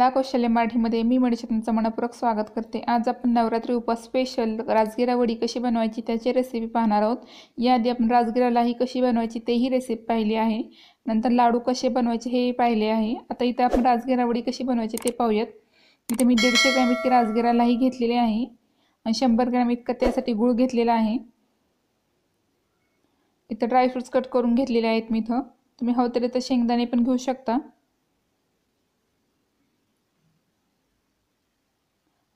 कला कौशल्य मराठीमध्ये मी मनीषा तुमचं मनपूर्वक स्वागत करते। आज आपण नवरात्री उपवास स्पेशल राजगिरा वडी कशी बनवायची त्याची रेसिपी पाहणार आहोत। याआधी आपण राजगिरालाही कशी बनवायची तेही रेसिपी पाहिली आहे, नंतर लाडू कसे बनवायचे हे पाहिले आहे। आता इथे आपण राजगिरा वडी कशी बनवायची ते पाहूयात। इथे मी 150 ग्रॅम इतकी राजगिरालाही घेतलेली आहे आणि 100 ग्रॅम इतका त्यासाठी गूळ घेतलेला आहे। इथे ड्रायफ्रुट्स कट करून घेतलेले आहेत मी इथं। तुम्ही हवं तर इथं शेंगदाणे पण घेऊ शकता।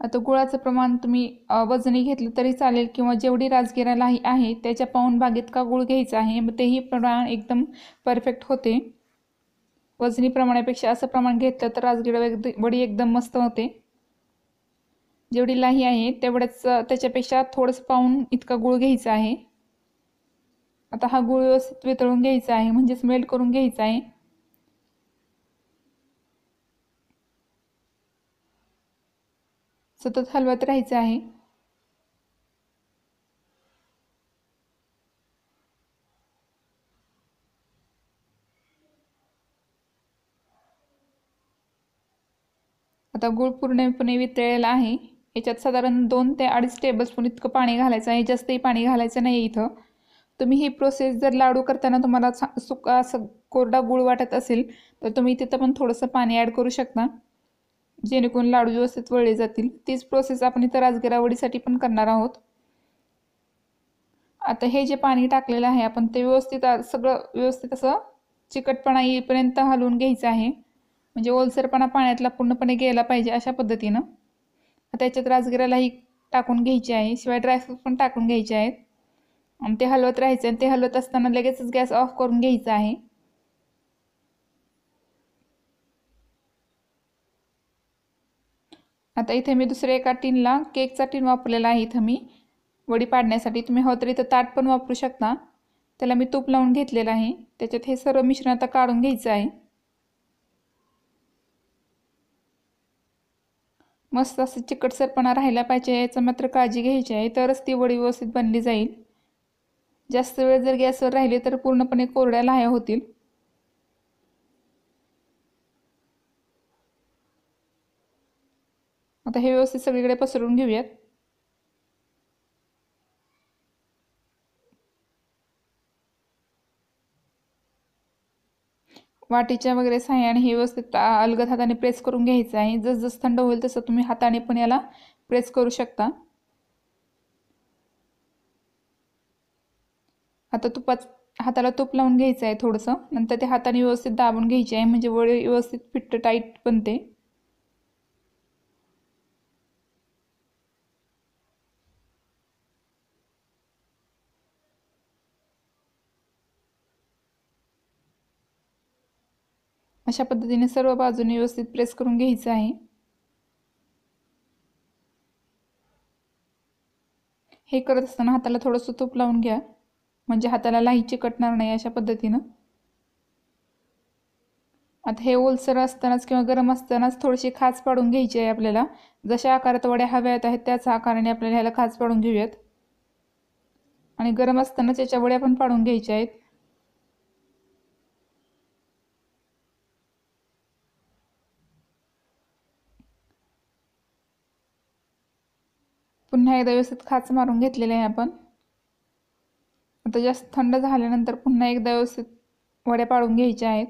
आता गुळाचं प्रमाण तुम्ही वजनी घेतलं तरी चालेल किंवा जेवढी राजगिराला आहे त्याच्या पाऊण भाग इतका गुळ घ्यायचा आहे, मग तेही प्रमाण एकदम परफेक्ट होते। वजनी प्रमाणापेक्षा असं प्रमाण घेतलं तर राजगिरा वडी एकदम मस्त होते। जेवढी लाही आहे तेवढंच त्याच्यापेक्षा थोडंसं पाऊण इतका गुळ घ्यायचा आहे। आता हा गुळ व्यवस्थित वितळून घ्यायचा आहे, म्हणजेच मेल्ट करून घ्यायचा आहे। सतत हलवत राहायचं आहे। आता गूळ पूर्णपणे वितळलेला आहे। याच्यात साधारण 2 ते 2.5 टेबलस्पून इतकं पाणी घालायचं आहे, जास्तही पाणी घालायचं नाही इथं। तुम्ही ही प्रोसेस जर लाडू करताना तुम्हाला सुका असं कोरडा गूळ वाटत असेल तर तुम्ही तिथं पण थोडंसं पाणी ॲड करू शकता, जेणेकरून लाडू व्यवस्थित वळले जातील। तीच प्रोसेस आपण इथं राजगिरा वडीसाठी पण करणार आहोत। आता हे जे पाणी टाकलेलं आहे आपण ते व्यवस्थित सगळं व्यवस्थित असं चिकटपणा येईपर्यंत हलवून घ्यायचं आहे, म्हणजे ओलसरपणा पाण्यातला पूर्णपणे गेला पाहिजे अशा पद्धतीनं। आता याच्यात राजगिरालाही टाकून घ्यायची आहे, शिवाय ड्रायफ्रूट पण टाकून घ्यायचे आहेत आणि ते हलवत राहायचं। आणि ते हलवत असताना लगेचच गॅस ऑफ करून घ्यायचा आहे। आता इथे मी दुसऱ्या एका टिनला केकचा टिन वापरलेला आहे इथं मी वडी पाडण्यासाठी। तुम्ही हवं तर इथं ताट पण वापरू शकता। त्याला मी तूप लावून घेतलेलं आहे। त्याच्यात हे सर्व मिश्रण आता काढून घ्यायचं आहे। मस्त असं चिकटसरपणा राहायला पाहिजे, याचं मात्र काळजी घ्यायची आहे, तरच ती वडी व्यवस्थित बनली जाईल। जास्त वेळ जर गॅसवर राहिले तर पूर्णपणे कोरड्या लाह्या होतील। आता हे व्यवस्थित सगळीकडे पसरवून घेऊयात। वाटीच्या वगैरे साह्याने हे व्यवस्थित अलगद हाताने प्रेस करून घ्यायचं आहे। जसं थंड होईल तसं तुम्ही हाताने पण याला प्रेस करू शकता। आता हाताला तूप लावून घ्यायचं आहे थोडंसं, नंतर ते हाताने व्यवस्थित दाबून घ्यायचे आहे, म्हणजे वडी व्यवस्थित फिट्ट टाईट बनते। अशा पद्धतीने सर्व बाजूने व्यवस्थित प्रेस करून घ्यायचं आहे। हे करत असताना हाताला थोडंसं तूप लावून घ्या, म्हणजे हाताला लाही चिकटणार नाही अशा पद्धतीनं। आता हे ओलसर असतानाच किंवा गरम असतानाच थोडीशी खाच पाडून घ्यायची आहे आपल्याला। जशा आकारात वड्या हव्यात आहेत त्याच आकाराने आपल्याला ह्याला खाच पाडून घेऊयात आणि गरम असतानाच याच्या वड्या पण पाडून घ्यायच्या आहेत। पुन्हा एकदा व्यवस्थित खाच मारून घेतलेले आहे आपण। आता जास्त थंड झाल्यानंतर पुन्हा एकदा व्यवस्थित वड्या पाडून घ्यायच्या आहेत।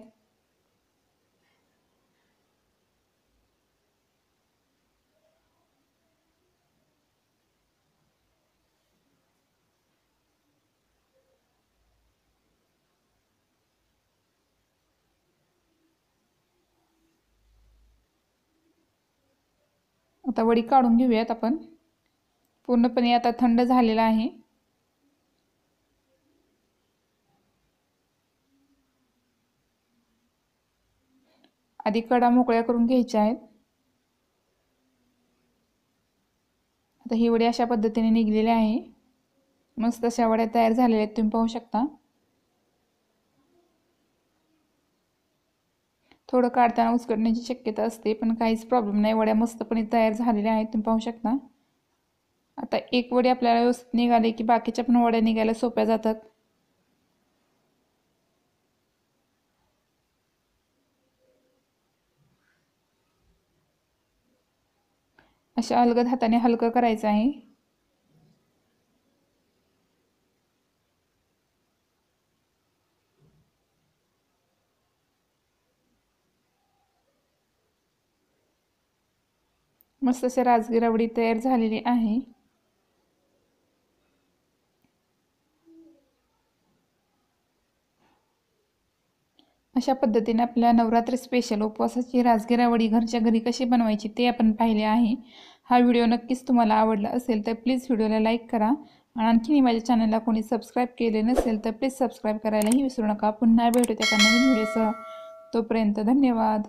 आता वडी काढून घेऊयात आपण। पूर्णपणे आता थंड झालेला आहे। आधी कडा मोकळ्या करून घ्यायच्या आहेत। आता ही वडी अशा पद्धतीने निघलेली आहे। मस्त अशा वड्या तयार झालेल्या आहेत, तुम्ही पाहू शकता। थोडं काढताना उचकटण्याची शक्यता असते, पण काहीच प्रॉब्लेम नाही, वड्या मस्तपणे तयार झालेल्या आहेत, तुम्ही पाहू शकता। आता एक वडी आपल्याला व्यवस्थित निघाली की बाकीच्या पण वड्या निघायला सोप्या जातात। अशा अलगद हाताने हलकं करायचं आहे. मस्त अशी राजगिरा वडी तयार झालेली आहे. अशा पद्धतीने आपल्या नवरात्री स्पेशल उपवासाची राजगिरा वडी घरच्या घरी कशी बनवायची ते आपण पाहिले आहे. हा व्हिडिओ नक्कीच तुम्हाला आवडला असेल तर प्लीज व्हिडिओला लाईक करा आणि आणखीनही माझ्या चॅनलला कोणी सबस्क्राईब केले नसेल तर प्लीज सबस्क्राईब करायलाही विसरू नका. पुन्हा भेटू एका नवीन व्हिडिओसह. तोपर्यंत धन्यवाद.